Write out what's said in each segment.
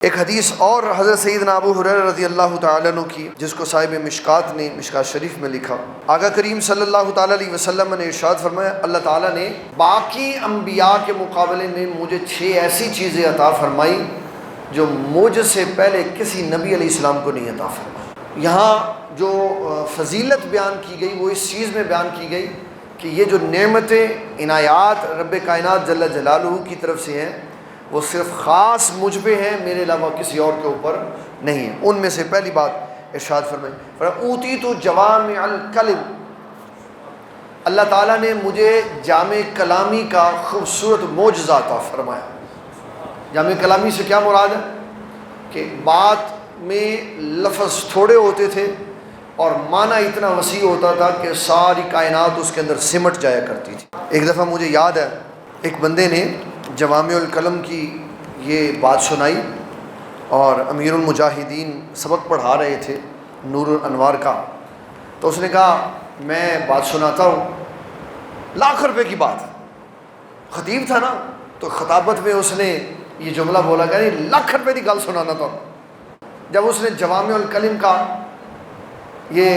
ایک حدیث اور حضرت سیدنا ابو ہریرہ رضی اللہ تعالیٰ عنہ کی، جس کو صاحب مشکات نے مشکات شریف میں لکھا۔ آقا کریم صلی اللہ تعالیٰ علیہ وسلم نے ارشاد فرمایا، اللہ تعالیٰ نے باقی انبیاء کے مقابلے میں مجھے 6 ایسی چیزیں عطا فرمائی جو مجھ سے پہلے کسی نبی علیہ السلام کو نہیں عطا فرمائی۔ یہاں جو فضیلت بیان کی گئی وہ اس چیز میں بیان کی گئی کہ یہ جو نعمتیں عنایات رب کائنات جل جلالہ کی طرف سے ہیں وہ صرف خاص مجھ پہ ہیں، میرے علاوہ کسی اور کے اوپر نہیں ہے۔ ان میں سے پہلی بات ارشاد فرمائی، اوتیت جوامع الکلم، اللہ تعالیٰ نے مجھے جامع کلامی کا خوبصورت معجزہ عطا فرمایا۔ جامع کلامی سے کیا مراد ہے کہ بات میں لفظ تھوڑے ہوتے تھے اور معنی اتنا وسیع ہوتا تھا کہ ساری کائنات اس کے اندر سمٹ جایا کرتی تھی۔ ایک دفعہ مجھے یاد ہے ایک بندے نے جوامع الکلم کی یہ بات سنائی اور امیر المجاہدین سبق پڑھا رہے تھے نور الانوار کا، تو اس نے کہا میں بات سناتا ہوں، لاکھ روپے کی بات، خطیب تھا نا، تو خطابت میں اس نے یہ جملہ بولا کہ نہیں لاکھ روپے کی گل سنانا تھا۔ جب اس نے جوامع الکلم کا یہ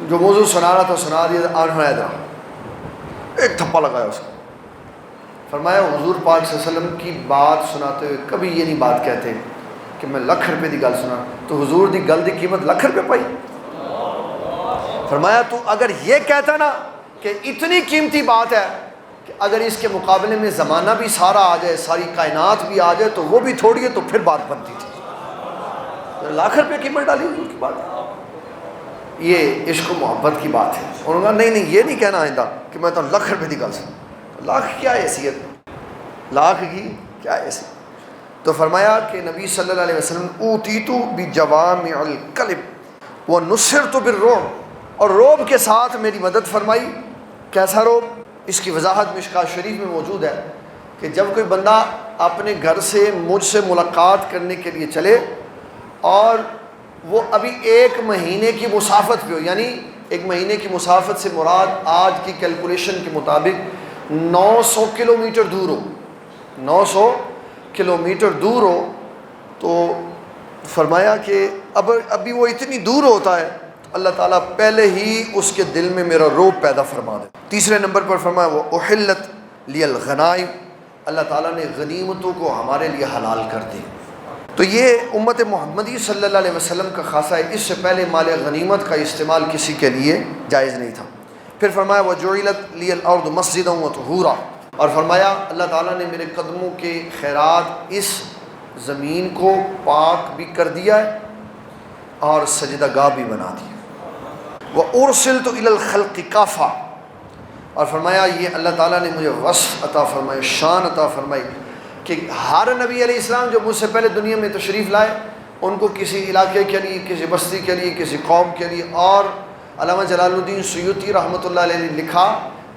جو موضوع سنا رہا تھا سنا دیا، ادھر ایک تھپا لگایا اس کو، فرمایا حضور پاک صلی اللہ علیہ وسلم کی بات سناتے ہوئے کبھی یہ نہیں بات کہتے کہ میں لاکھ روپے کی گل سنا، تو حضور دی گل دی قیمت لاکھ روپے پائی۔ فرمایا تو اگر یہ کہتا نا کہ اتنی قیمتی بات ہے کہ اگر اس کے مقابلے میں زمانہ بھی سارا آ جائے، ساری کائنات بھی آ جائے تو وہ بھی تھوڑی ہے، تو پھر بات بنتی تھی۔ لاکھ روپے قیمت ڈالی حضور کی بات، یہ عشق و محبت کی بات ہے۔ انہوں نے کہا نہیں یہ نہیں کہنا آئندہ کہ میں تو لاکھ روپے کی گل سنا، لاکھ کیا حیثیت، لاکھ کی کیا حیثیت۔ تو فرمایا کہ نبی صلی اللہ علیہ وسلم اوتیت بجوامع الکلم ونصرت بالرعب، اور رعب کے ساتھ میری مدد فرمائی۔ کیسا رعب؟ اس کی وضاحت مشکات شریف میں موجود ہے کہ جب کوئی بندہ اپنے گھر سے مجھ سے ملاقات کرنے کے لیے چلے اور وہ ابھی 1 مہینے کی مسافت پہ ہو، یعنی 1 مہینے کی مسافت سے مراد آج کی کیلکولیشن کے مطابق 900 کلومیٹر دور ہو، 900 کلومیٹر دور ہو، تو فرمایا کہ ابھی وہ اتنی دور ہوتا ہے اللہ تعالیٰ پہلے ہی اس کے دل میں میرا رعب پیدا فرما دے۔ تیسرے نمبر پر فرمایا وہ احلت لی الغنائم، اللہ تعالیٰ نے غنیمتوں کو ہمارے لیے حلال کر دی۔ تو یہ امت محمدی صلی اللہ علیہ وسلم کا خاصہ ہے، اس سے پہلے مال غنیمت کا استعمال کسی کے لیے جائز نہیں تھا۔ پھر فرمایا وَجُعِلَتْ لِيَ الْأَرْضُ مَسْجِدًا وَطُهُورًا، اور فرمایا اللہ تعالیٰ نے میرے قدموں کے خیرات اس زمین کو پاک بھی کر دیا ہے اور سجدہ گاہ بھی بنا دیا۔ وَأُرْسِلْتُ إِلَى الْخَلْقِ كَافَةً، اور فرمایا یہ اللہ تعالیٰ نے مجھے وصف عطا فرمائی، شان عطا فرمائی کہ ہر نبی علیہ السلام جو مجھ سے پہلے دنیا میں تشریف لائے ان کو کسی علاقے کے لیے، کسی بستی کے لیے، کسی قوم کے لیے، اور علامہ جلال الدین سیوطی رحمۃ اللہ علیہ نے لکھا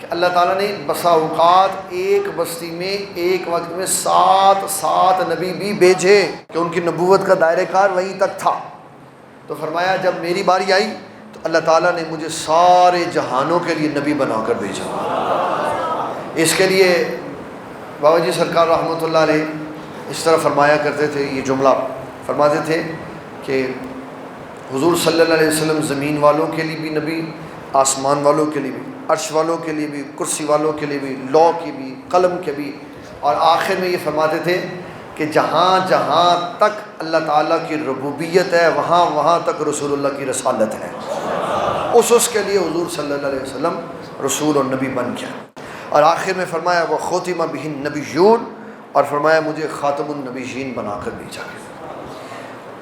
کہ اللہ تعالیٰ نے بسا اوقات ایک بستی میں ایک وقت میں 7 نبی بھی بھیجے کہ ان کی نبوت کا دائرہ کار وہیں تک تھا۔ تو فرمایا جب میری باری آئی تو اللہ تعالیٰ نے مجھے سارے جہانوں کے لیے نبی بنا کر بھیجا۔ اس کے لیے بابا جی سرکار رحمۃ اللہ علیہ اس طرح فرمایا کرتے تھے، یہ جملہ فرماتے تھے کہ حضور صلی اللہ علیہ وسلم زمین والوں کے لیے بھی نبی، آسمان والوں کے لیے بھی، عرش والوں کے لیے بھی، کرسی والوں کے لیے بھی، لوح کی بھی، قلم کے بھی، اور آخر میں یہ فرماتے تھے کہ جہاں جہاں تک اللہ تعالیٰ کی ربوبیت ہے وہاں وہاں تک رسول اللہ کی رسالت ہے۔ اس کے لیے حضور صلی اللہ علیہ وسلم رسول اور نبی بن گیا، اور آخر میں فرمایا وہ ختم بہ النبیون، اور فرمایا مجھے خاتم النبیین بنا کر بھیجا گیا۔